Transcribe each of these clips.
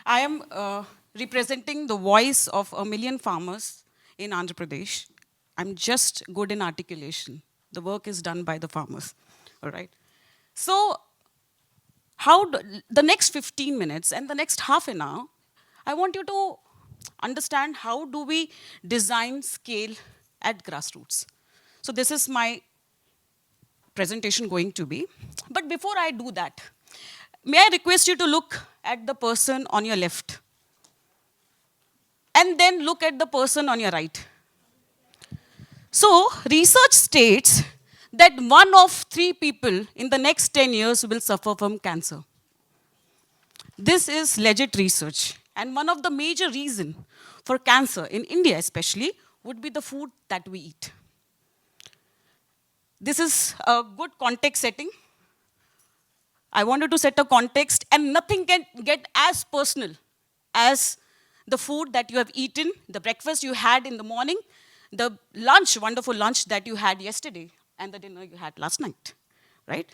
I am representing the voice of a million farmers in Andhra Pradesh. I'm just good in articulation. The work is done by the farmers, all right? So the next 15 minutes and the next half an hour, I want you to understand how do we design scale at grassroots. So this is my presentation going to be. But before I do that, may I request you to look at the person on your left and then look at the person on your right. So research states that 1 of 3 people in the next 10 years will suffer from cancer. This is legit research. And one of the major reasons for cancer in India especially would be the food that we eat. This is a good context setting. I wanted to set a context, and nothing can get as personal as the food that you have eaten, the breakfast you had in the morning, the lunch, wonderful lunch that you had yesterday, and the dinner you had last night, right?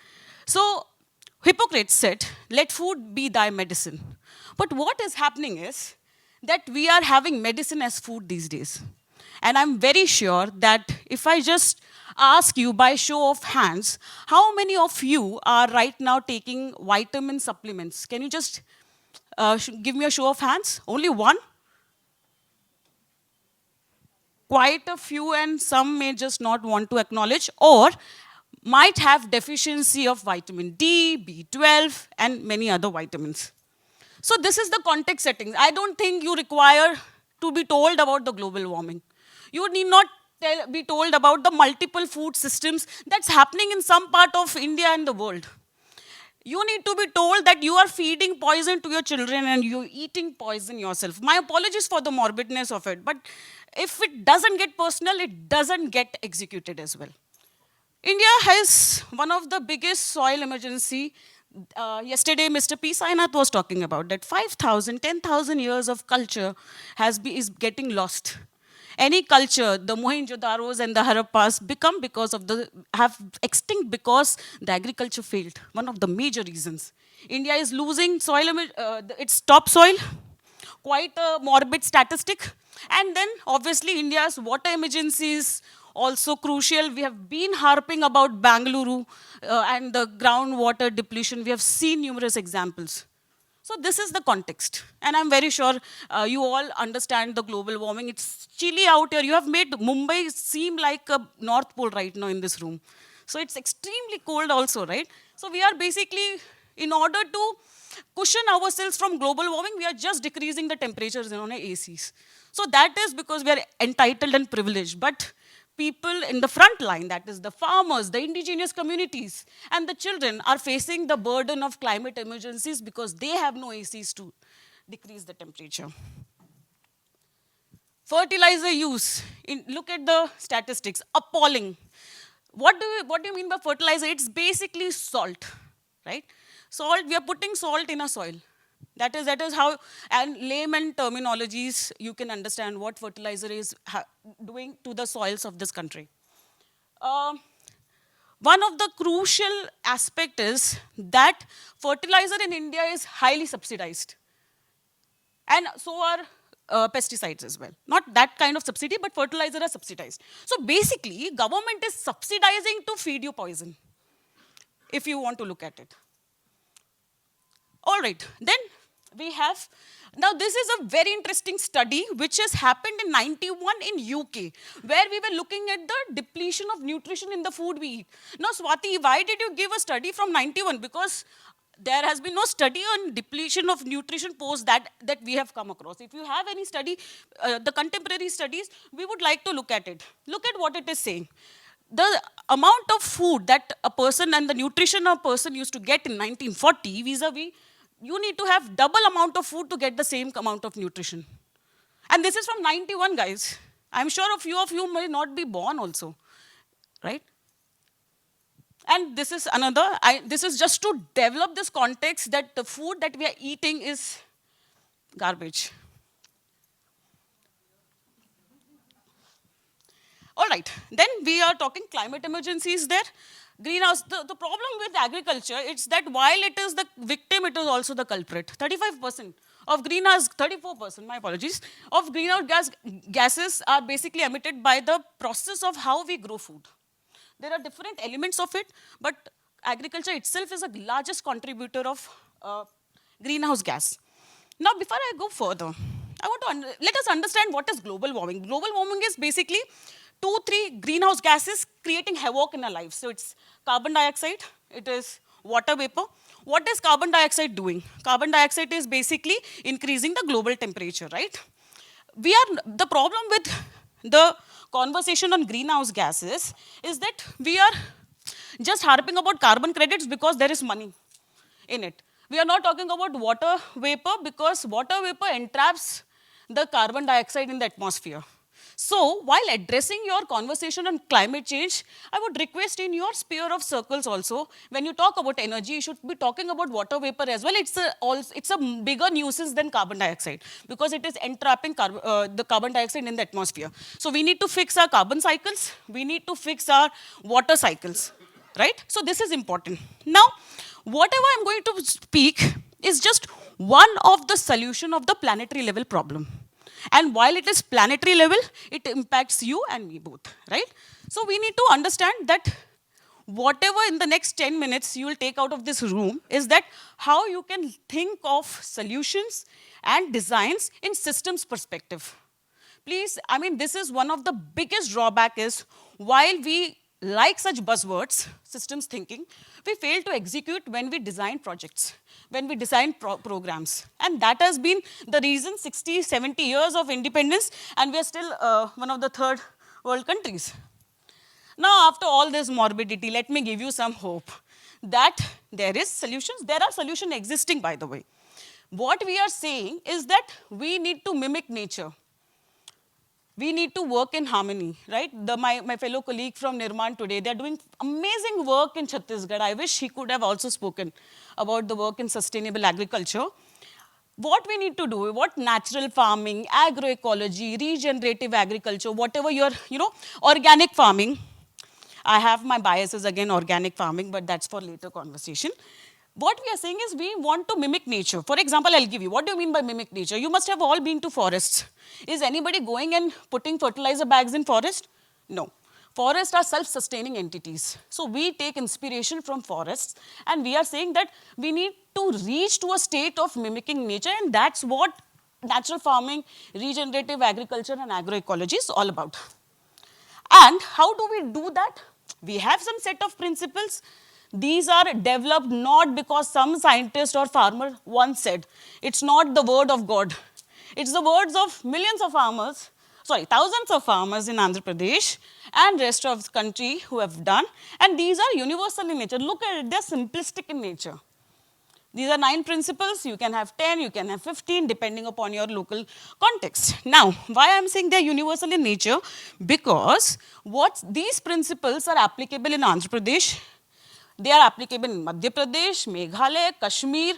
So Hippocrates said, let food be thy medicine. But what is happening is that we are having medicine as food these days. And I'm very sure that if I just ask you by show of hands, how many of you are right now taking vitamin supplements? Can you just give me a show of hands? Only one? Quite a few, and some may just not want to acknowledge, or might have deficiency of vitamin D, B12, and many other vitamins. So this is the context settings. I don't think you require to be told about the global warming. You need not be told about the multiple food systems that's happening in some part of India and the world. You need to be told that you are feeding poison to your children and you're eating poison yourself. My apologies for the morbidness of it, but if it doesn't get personal, it doesn't get executed as well. India has one of the biggest soil emergency. Yesterday, Mr. P. Sainath was talking about that 5,000, 10,000 years of culture is getting lost. Any culture, the Mohenjo-daros and the Harappas have extinct because the agriculture failed. One of the major reasons. India is losing its topsoil, quite a morbid statistic. And then, obviously, India's water emergency is also crucial. We have been harping about Bengaluru and the groundwater depletion. We have seen numerous examples. So this is the context. And I'm very sure you all understand the global warming. It's chilly out here. You have made Mumbai seem like a North Pole right now in this room. So it's extremely cold also, right? So we are basically, in order to cushion ourselves from global warming, we are just decreasing the temperatures in our ACs. So that is because we are entitled and privileged. But people in the front line, that is the farmers, the indigenous communities, and the children are facing the burden of climate emergencies because they have no ACs to decrease the temperature. Fertilizer use, look at the statistics, appalling. What do you mean by fertilizer? It's basically salt, right? Salt, we are putting salt in a soil. That is how, and layman terminologies, you can understand what fertilizer is doing to the soils of this country. One of the crucial aspect is that fertilizer in India is highly subsidized. And so are pesticides as well. Not that kind of subsidy, but fertilizer are subsidized. So basically, government is subsidizing to feed you poison, if you want to look at it. All right, then we have, now this is a very interesting study which has happened in 91 in UK, where we were looking at the depletion of nutrition in the food we eat. Now Swati, why did you give a study from 91? Because there has been no study on depletion of nutrition post that we have come across. If you have any study, the contemporary studies, we would like to look at it. Look at what it is saying. The amount of food that a person and the nutrition a person used to get in 1940 vis-a-vis, you need to have double amount of food to get the same amount of nutrition. And this is from 91, guys. I'm sure a few of you may not be born also, right? And this is another, this is just to develop this context that the food that we are eating is garbage. All right, then we are talking climate emergencies there. Greenhouse, the problem with agriculture is that while it is the victim, it is also the culprit. 35% of greenhouse, 34%, my apologies, of gases are basically emitted by the process of how we grow food. There are different elements of it, but agriculture itself is the largest contributor of greenhouse gas. Now, before I go further, I want to let us understand what is global warming. Global warming is basically 3 greenhouse gases creating havoc in our lives. So it's carbon dioxide, it is water vapor. What is carbon dioxide doing? Carbon dioxide is basically increasing the global temperature, right? The problem with the conversation on greenhouse gases is that we are just harping about carbon credits because there is money in it. We are not talking about water vapor because water vapor entraps the carbon dioxide in the atmosphere. So, while addressing your conversation on climate change, I would request in your sphere of circles also, when you talk about energy, you should be talking about water vapor as well. It's a bigger nuisance than carbon dioxide because it is entrapping the carbon dioxide in the atmosphere. So, we need to fix our carbon cycles. We need to fix our water cycles, right? So, this is important. Now, whatever I'm going to speak is just one of the solution of the planetary level problem. And while it is planetary level, it impacts you and me both, right? So we need to understand that whatever in the next 10 minutes you will take out of this room is that how you can think of solutions and designs in systems perspective. Please, I mean, this is one of the biggest drawback is while we like such buzzwords, systems thinking, we fail to execute when we design projects, when we design programs. And that has been the reason 60, 70 years of independence, and we are still one of the third world countries. Now, after all this morbidity, let me give you some hope that there is solutions. There are solutions existing, by the way. What we are saying is that we need to mimic nature. We need to work in harmony, right? My fellow colleague from Nirman today, they're doing amazing work in Chhattisgarh. I wish he could have also spoken about the work in sustainable agriculture. What we need to do, what natural farming, agroecology, regenerative agriculture, whatever your, organic farming. I have my biases again, organic farming, but that's for later conversation. What we are saying is we want to mimic nature. For example, I'll give you, what do you mean by mimic nature? You must have all been to forests. Is anybody going and putting fertilizer bags in forest? No. Forests are self-sustaining entities. So we take inspiration from forests and we are saying that we need to reach to a state of mimicking nature, and that's what natural farming, regenerative agriculture and agroecology is all about. And how do we do that? We have some set of principles. These are developed not because some scientist or farmer once said. It's not the word of God. It's the words of millions of farmers, thousands of farmers in Andhra Pradesh and rest of the country who have done. And these are universal in nature. Look at it, they're simplistic in nature. These are 9 principles. You can have 10, you can have 15, depending upon your local context. Now, why I'm saying they're universal in nature? Because these principles are applicable in Andhra Pradesh. They are applicable in Madhya Pradesh, Meghalaya, Kashmir,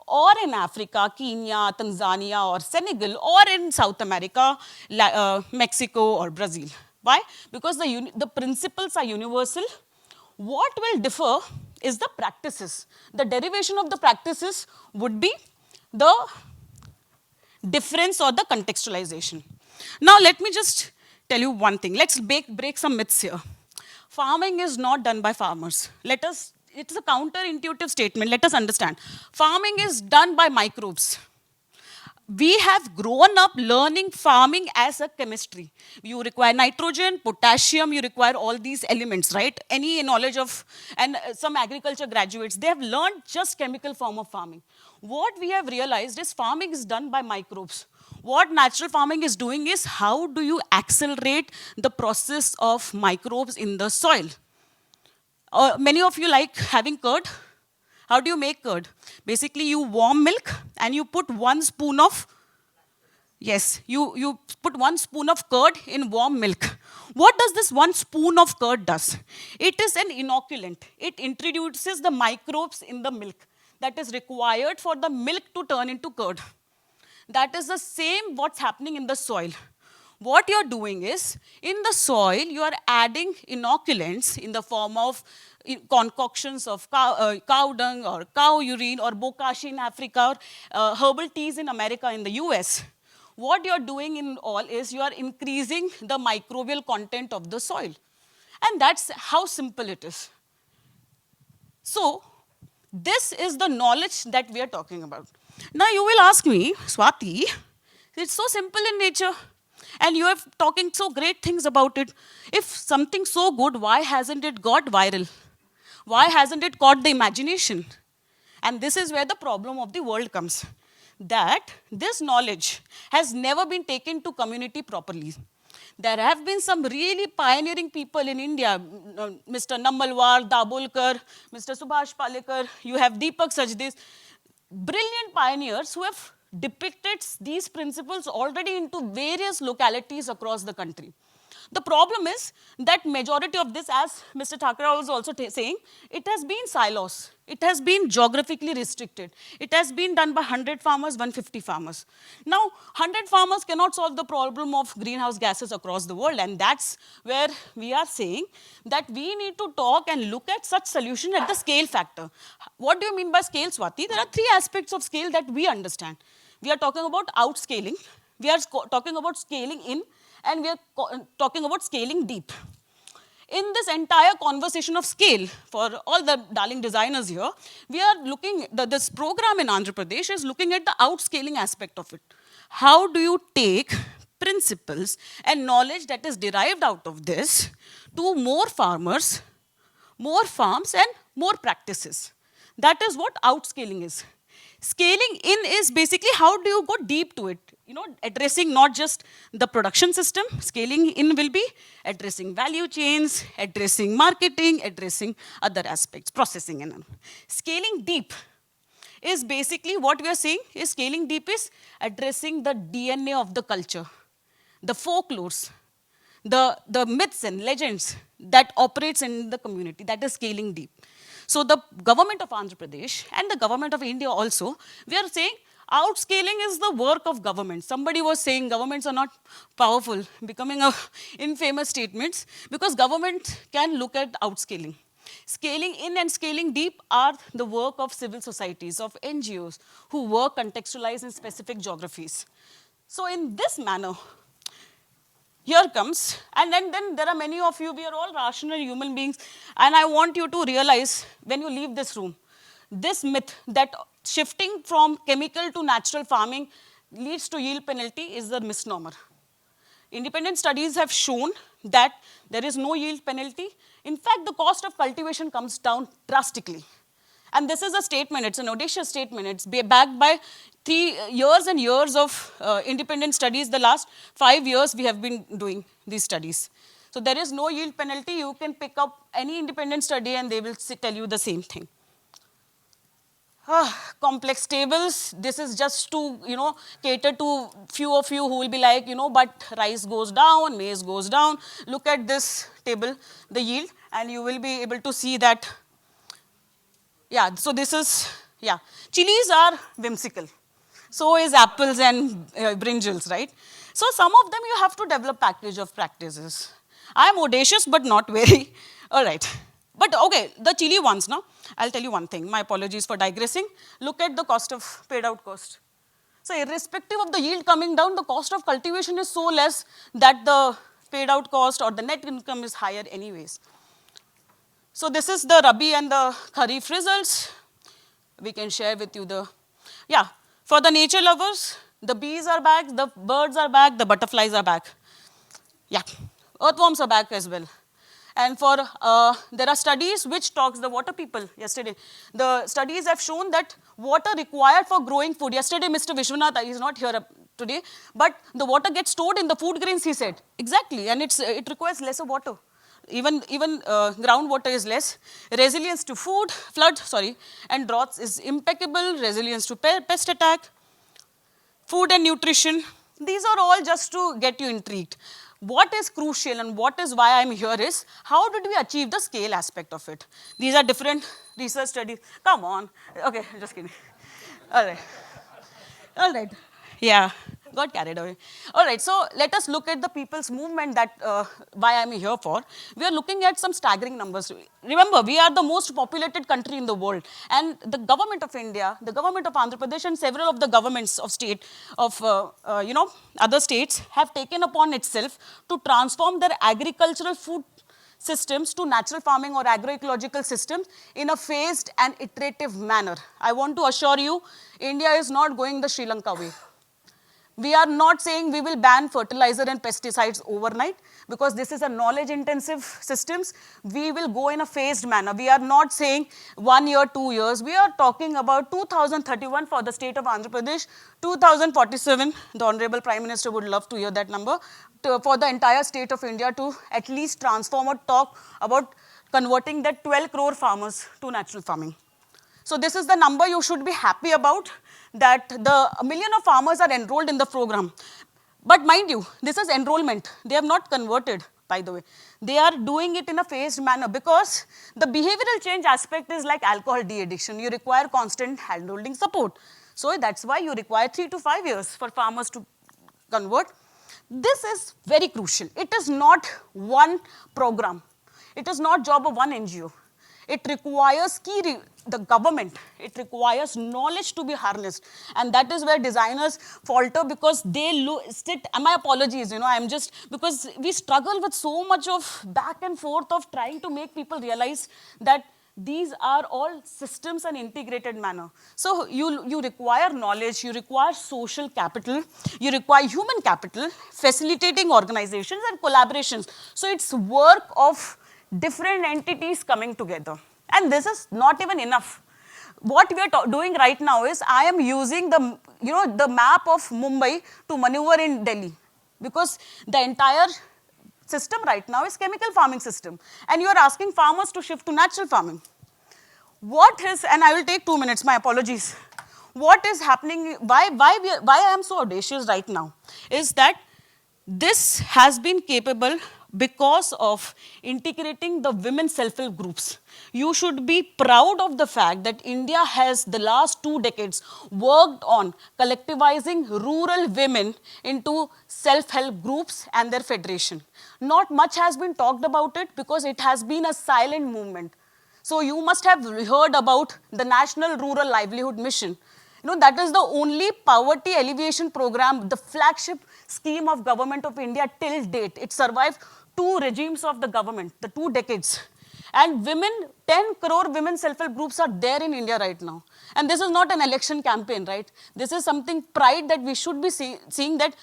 or in Africa, Kenya, Tanzania, or Senegal, or in South America, Mexico, or Brazil. Why? Because the principles are universal. What will differ is the practices. The derivation of the practices would be the difference or the contextualization. Now, let me just tell you one thing. Let's break some myths here. Farming is not done by farmers. It's a counterintuitive statement. Let us understand. Farming is done by microbes. We have grown up learning farming as a chemistry. You require nitrogen, potassium, you require all these elements, right? Any knowledge of, and some agriculture graduates, they have learned just chemical form of farming. What we have realized is farming is done by microbes. What natural farming is doing is how do you accelerate the process of microbes in the soil? Many of you like having curd. How do you make curd? Basically, you warm milk and you put 1 spoon of, you put 1 spoon of curd in warm milk. What does this 1 spoon of curd does? It is an inoculant. It introduces the microbes in the milk that is required for the milk to turn into curd. That is the same what's happening in the soil. What you're doing is, in the soil, you are adding inoculants in the form of concoctions of cow dung or cow urine or bokashi in Africa or herbal teas in America, in the US, what you're doing in all is you are increasing the microbial content of the soil. And that's how simple it is. So this is the knowledge that we are talking about. Now you will ask me, Swati, it's so simple in nature. And you are talking so great things about it. If something so good, why hasn't it got viral? Why hasn't it caught the imagination? And this is where the problem of the world comes. That this knowledge has never been taken to community properly. There have been some really pioneering people in India, Mr. Nammalwar, Dabholkar, Mr. Subhash Palekar, you have Deepak Sajdes, brilliant pioneers who have depicted these principles already into various localities across the country. The problem is that majority of this, as Mr. Thakra was also saying, it has been silos. It has been geographically restricted. It has been done by 100 farmers, 150 farmers. Now, 100 farmers cannot solve the problem of greenhouse gases across the world, and that's where we are saying that we need to talk and look at such solution at the scale factor. What do you mean by scale, Swati? There are three aspects of scale that we understand. We are talking about outscaling. We are talking about scaling in, and we are talking about scaling deep. In this entire conversation of scale, for all the darling designers here, we are looking, this program in Andhra Pradesh is looking at the outscaling aspect of it. How do you take principles and knowledge that is derived out of this to more farmers, more farms, and more practices? That is what outscaling is. Scaling in is basically how do you go deep to it? You know, addressing not just the production system. Scaling in will be addressing value chains, addressing marketing, addressing other aspects, processing and scaling deep is basically what we are saying is scaling deep is addressing the DNA of the culture, the folklores, the myths and legends that operates in the community. That is scaling deep. So the government of Andhra Pradesh and the government of India also, we are saying outscaling is the work of government. Somebody was saying governments are not powerful, becoming a infamous statements, because government can look at outscaling. Scaling in and scaling deep are the work of civil societies, of NGOs, who work contextualized in specific geographies. So in this manner, here comes, and then there are many of you, we are all rational human beings, and I want you to realize when you leave this room, this myth that shifting from chemical to natural farming leads to yield penalty is a misnomer. Independent studies have shown that there is no yield penalty. In fact, the cost of cultivation comes down drastically. And this is a statement, it's an audacious statement. It's backed by 3 years and years of independent studies. The last 5 years we have been doing these studies. So there is no yield penalty. You can pick up any independent study and they will tell you the same thing. Complex tables, this is just to, cater to few of you who will be like, but rice goes down, maize goes down. Look at this table, the yield, and you will be able to see that. Yeah, so this is, yeah. Chilies are whimsical. So is apples and brinjals, right? So some of them you have to develop package of practices. I am audacious, but not very. All right. But okay, the chili ones now. I'll tell you one thing. My apologies for digressing. Look at the cost of paid out cost. So irrespective of the yield coming down, the cost of cultivation is so less that the paid out cost or the net income is higher anyways. So this is the Rabi and the Kharif results. We can share with you the, yeah, for the nature lovers, the bees are back, the birds are back, the butterflies are back. Yeah, earthworms are back as well. And for, there are studies which talks, the water people yesterday, the studies have shown that water required for growing food. Yesterday, Mr. Vishwanath, he is not here today, but the water gets stored in the food grains, he said. Exactly, and it requires lesser water. Even groundwater is less. Resilience to food, flood, and droughts is impeccable. Resilience to pest attack. Food and nutrition. These are all just to get you intrigued. What is crucial and what is why I'm here is, how did we achieve the scale aspect of it? These are different research studies. Come on. Okay, just kidding. All right. All right. Yeah. got carried away. All right, so let us look at the people's movement that why I'm here for. We are looking at some staggering numbers. Remember, we are the most populated country in the world, and the government of India, the government of Andhra Pradesh, and several of the governments of state of other states have taken upon itself to transform their agricultural food systems to natural farming or agroecological systems in a phased and iterative manner. I want to assure you, India is not going the Sri Lanka way. We are not saying we will ban fertilizer and pesticides overnight because this is a knowledge intensive systems. We will go in a phased manner. We are not saying 1 year, 2 years. We are talking about 2031 for the state of Andhra Pradesh, 2047, the Honorable Prime Minister would love to hear that number, for the entire state of India to at least transform or talk about converting that 12 crore farmers to natural farming. So this is the number you should be happy about, that a million of farmers are enrolled in the program. But mind you, this is enrollment. They have not converted, by the way. They are doing it in a phased manner because the behavioral change aspect is like alcohol de-addiction. You require constant hand-holding support. So that's why you require 3 to 5 years for farmers to convert. This is very crucial. It is not one program. It is not job of one NGO. It requires the government, it requires knowledge to be harnessed. And that is where designers falter because they sit, and my apologies, I'm just, because we struggle with so much of back and forth of trying to make people realize that these are all systems and integrated manner. So you require knowledge, you require social capital, you require human capital, facilitating organizations and collaborations. So it's work of different entities coming together. And this is not even enough. What we are doing right now is I am using the map of Mumbai to maneuver in Delhi because the entire system right now is chemical farming system. And you are asking farmers to shift to natural farming. What is, and I will take 2 minutes, my apologies. What is happening, why I am so audacious right now is that this has been capable because of integrating the women self-help groups. You should be proud of the fact that India has the last 2 decades worked on collectivizing rural women into self-help groups and their federation. Not much has been talked about it because it has been a silent movement. So you must have heard about the National Rural Livelihood Mission. That is the only poverty alleviation program, the flagship scheme of government of India till date. It survived 2 regimes of the government, the 2 decades. And women, 10 crore women self-help groups are there in India right now. And this is not an election campaign, right? This is something pride that we should be seeing that,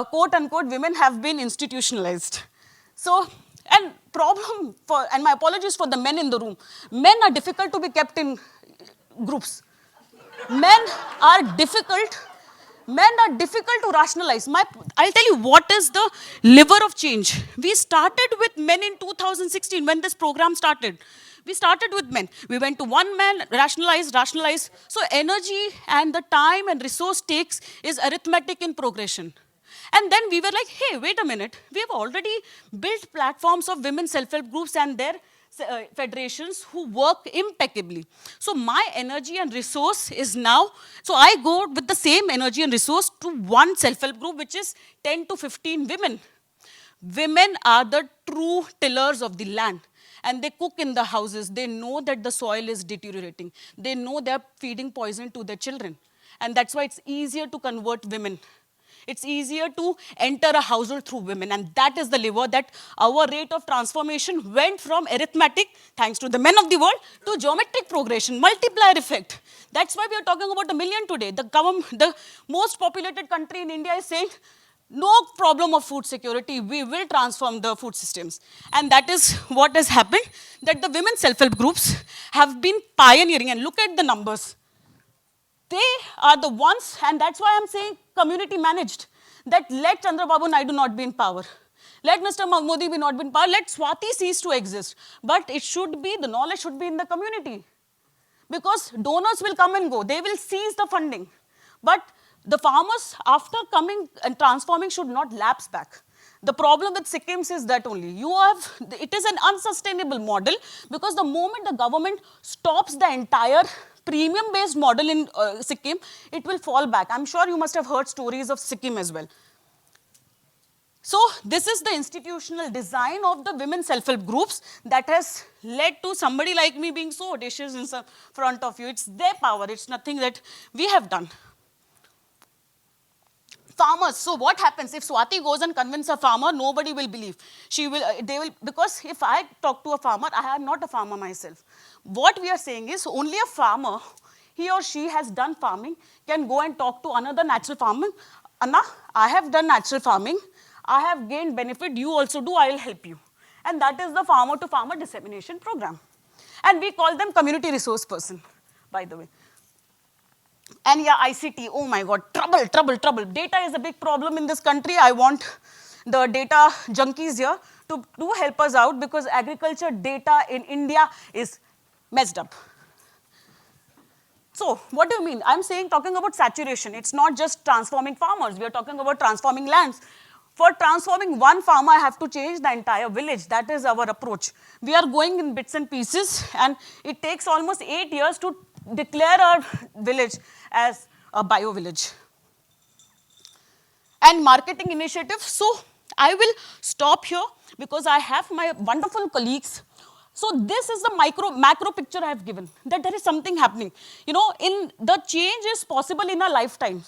quote unquote, women have been institutionalized. So, and problem for, and my apologies for the men in the room, men are difficult to be kept in groups. Men are difficult to rationalize. I'll tell you what is the liver of change. We started with men in 2016 when this program started. We started with men. We went to one man, rationalize. So energy and the time and resource takes is arithmetic in progression. And then we were like, hey, wait a minute. We have already built platforms of women self-help groups and their federations who work impeccably. So my energy and resource is now, so I go with the same energy and resource to one self-help group, which is 10 to 15 women. Women are the true tillers of the land. And they cook in the houses. They know that the soil is deteriorating. They know they're feeding poison to their children. And that's why it's easier to convert women. It's easier to enter a household through women. And that is the lever that our rate of transformation went from arithmetic, thanks to the men of the world, to geometric progression, multiplier effect. That's why we are talking about 1 million today. The most populated country in India is saying, no problem of food security, we will transform the food systems. And that is what has happened, that the women self-help groups have been pioneering. And look at the numbers. They are the ones, and that's why I'm saying community managed, that let Chandrababu Naidu not be in power. Let Mr. Modi be not be in power. Let Swati cease to exist. But it should be, the knowledge should be in the community. Because donors will come and go. They will seize the funding. But the farmers, after coming and transforming, should not lapse back. The problem with Sikkims is that only. It is an unsustainable model because the moment the government stops the entire premium-based model in Sikkim, it will fall back. I'm sure you must have heard stories of Sikkim as well. So this is the institutional design of the women self-help groups that has led to somebody like me being so audacious in front of you. It's their power. It's nothing that we have done. Farmers. So what happens if Swati goes and convinces a farmer? Nobody will believe. Because if I talk to a farmer, I am not a farmer myself. What we are saying is only a farmer, he or she has done farming, can go and talk to another natural farmer. Anna, I have done natural farming. I have gained benefit. You also do. I will help you. And that is the farmer-to-farmer dissemination program. And we call them community resource person, by the way. And yeah, ICT, oh my God, trouble. Data is a big problem in this country. I want the data junkies here to help us out because agriculture data in India is messed up. So what do you mean? I'm talking about saturation. It's not just transforming farmers. We are talking about transforming lands. For transforming one farmer, I have to change the entire village. That is our approach. We are going in bits and pieces, and it takes almost 8 years to declare our village as a bio-village. And marketing initiative. So I will stop here because I have my wonderful colleagues. So this is the macro picture I have given, that there is something happening. You know, the change is possible in a lifetime.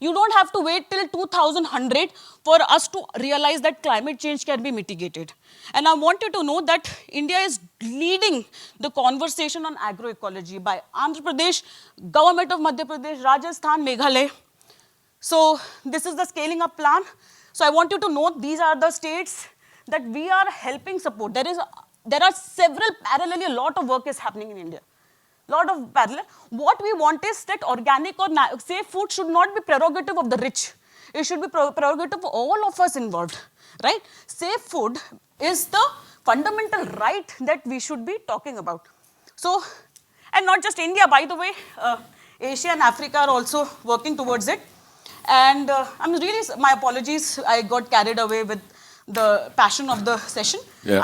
You don't have to wait till 2100 for us to realize that climate change can be mitigated. And I want you to know that India is leading the conversation on agroecology by Andhra Pradesh, government of Madhya Pradesh, Rajasthan, Meghalaya. So this is the scaling up plan. So I want you to note these are the states that we are helping support. There are several parallelly, a lot of work is happening in India. Lot of parallel. What we want is that organic or safe food should not be prerogative of the rich. It should be prerogative of all of us involved, right? Safe food is the fundamental right that we should be talking about. So, and not just India, by the way, Asia and Africa are also working towards it. And my apologies, I got carried away with the passion of the session. Yeah.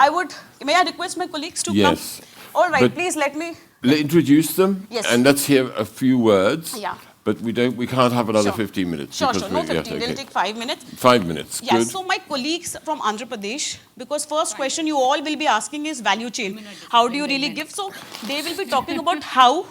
May I request my colleagues to yes. come? All right, please let me. Introduce them, yes. And let's hear a few words. Yeah. But we can't have another Sure. 15 minutes. Sure, no 15, we'll take 5 minutes. 5 minutes, Yeah, good. so my colleagues from Andhra Pradesh, because first question you all will be asking is value chain. How do you really give? So they will be talking about how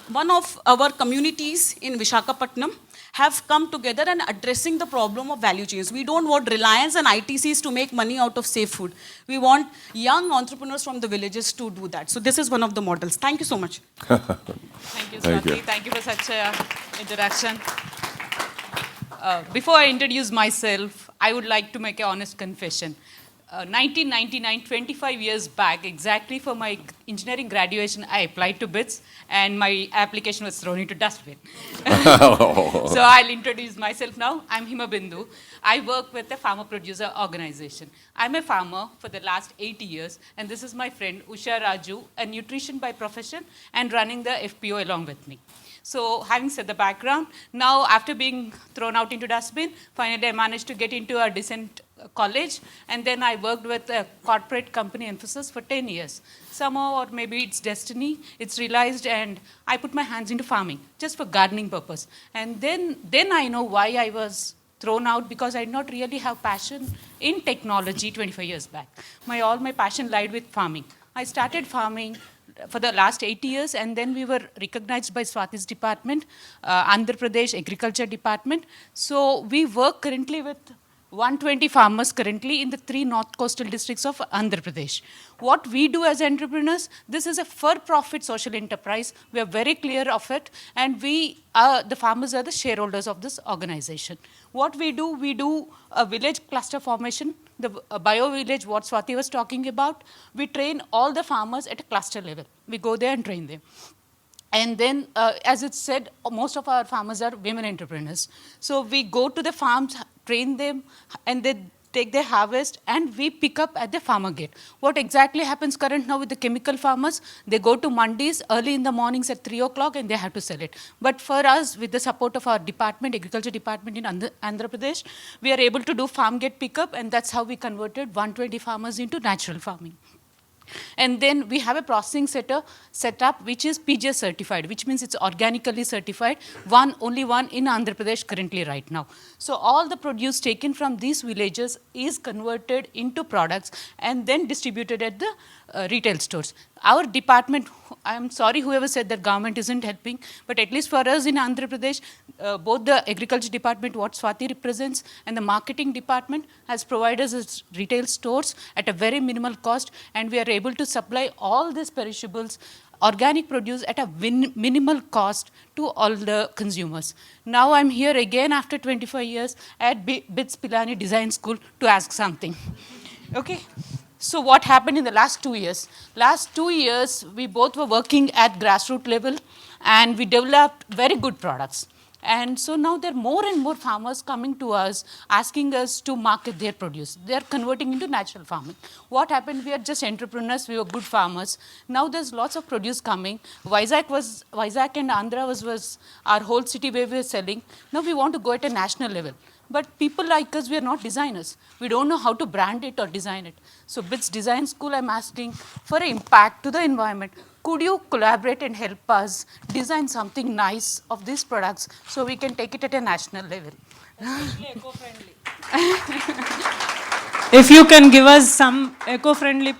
one of our communities in Visakhapatnam have come together and addressing the problem of value chains. We don't want Reliance and ITCs to make money out of safe food. We want young entrepreneurs from the villages to do that. So this is one of the models. Thank you so much. Thank you, Swati. Thank you for such an introduction. Before I introduce myself, I would like to make an honest confession. 1999, 25 years back, exactly for my engineering graduation, I applied to BITS and my application was thrown into dustbin. So I'll introduce myself now. I'm Hima Bindu. I work with a farmer producer organization. I'm a farmer for the last 80 years, and this is my friend Usha Raju, a nutrition by profession and running the FPO along with me. So having said the background, now after being thrown out into dustbin, finally I managed to get into a decent college, and then I worked with a corporate company emphasis for 10 years. Somehow, or maybe it's destiny, it's realized, and I put my hands into farming, just for gardening purpose. And then I know why I was thrown out, because I did not really have passion in technology 25 years back. All my passion lied with farming. I started farming for the last 80 years, and then we were recognized by Swati's department, Andhra Pradesh Agriculture Department. So we work currently with 120 farmers currently in the 3 north coastal districts of Andhra Pradesh. What we do as entrepreneurs, this is a for-profit social enterprise. We are very clear of it, and the farmers are the shareholders of this organization. What we do a village cluster formation, the bio-village, what Swati was talking about. We train all the farmers at a cluster level. We go there and train them. And then, as it said, most of our farmers are women entrepreneurs. So we go to the farms, train them, and they take their harvest, and we pick up at the farmer gate. What exactly happens current now with the chemical farmers? They go to mandis early in the mornings at 3 o'clock, and they have to sell it. But for us, with the support of our department, agriculture department in Andhra Pradesh, we are able to do farm gate pickup, and that's how we converted 120 farmers into natural farming. And then we have a processing setup which is PGS certified, which means it's organically certified, only one in Andhra Pradesh currently right now. So all the produce taken from these villages is converted into products and then distributed at the retail stores. Our department, I'm sorry whoever said that government isn't helping, but at least for us in Andhra Pradesh, both the agriculture department, what Swati represents, and the marketing department has provided us retail stores at a very minimal cost, and we are able to supply all these perishables, organic produce at a minimal cost to all the consumers. Now I'm here again after 25 years at BITS Pilani Design School to ask something. Okay. So what happened in the last 2 years? Last 2 years, we both were working at grassroots level and we developed very good products. And so now there are more and more farmers coming to us, asking us to market their produce. They are converting into natural farming. What happened? We are just entrepreneurs, we were good farmers. Now there's lots of produce coming. Vizag and Andhra was our whole city where we were selling. Now we want to go at a national level. But people like us, we are not designers. We don't know how to brand it or design it. So BITS Design School, I'm asking for an impact to the environment. Could you collaborate and help us design something nice of these products so we can take it at a national level? Especially eco-friendly. If you can give us some eco-friendly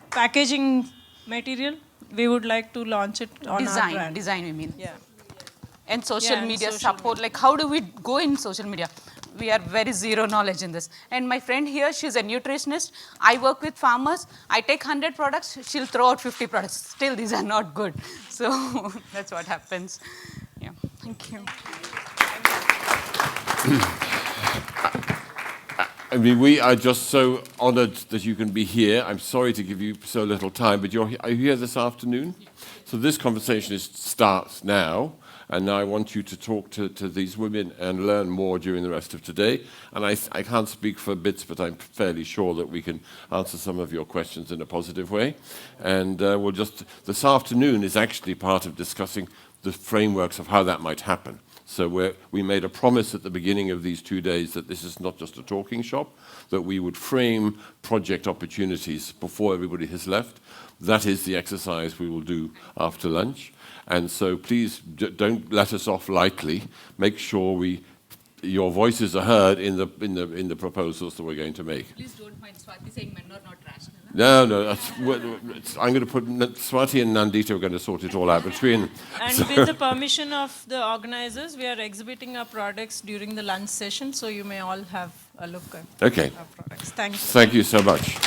packaging material, we would like to launch it on our brand. Design, you mean? Yeah. And social and media social support, like how do we go in social media? We are very zero knowledge in this. And my friend here, she's a nutritionist. I work with farmers. I take 100 products, she'll throw out 50 products. Still, these are not good. So that's what happens. Yeah, thank you. I mean, we are just so honored that you can be here. I'm sorry to give you so little time, but are you here this afternoon? So this conversation starts now. And now I want you to talk to these women and learn more during the rest of today. And I can't speak for BITS, but I'm fairly sure that we can answer some of your questions in a positive way. And this afternoon is actually part of discussing the frameworks of how that might happen. So we made a promise at the beginning of these 2 days that this is not just a talking shop, that we would frame project opportunities before everybody has left. That is the exercise we will do after lunch. And so please don't let us off lightly. Make sure your voices are heard in the proposals that we're going to make. Please don't mind Swati saying men are not rational. No. I'm going to put Swati and Nandita are going to sort it all out between. And with the permission of the organizers, we are exhibiting our products during the lunch session, so you may all have a look at Okay. our products. Thank you. Thank you so much.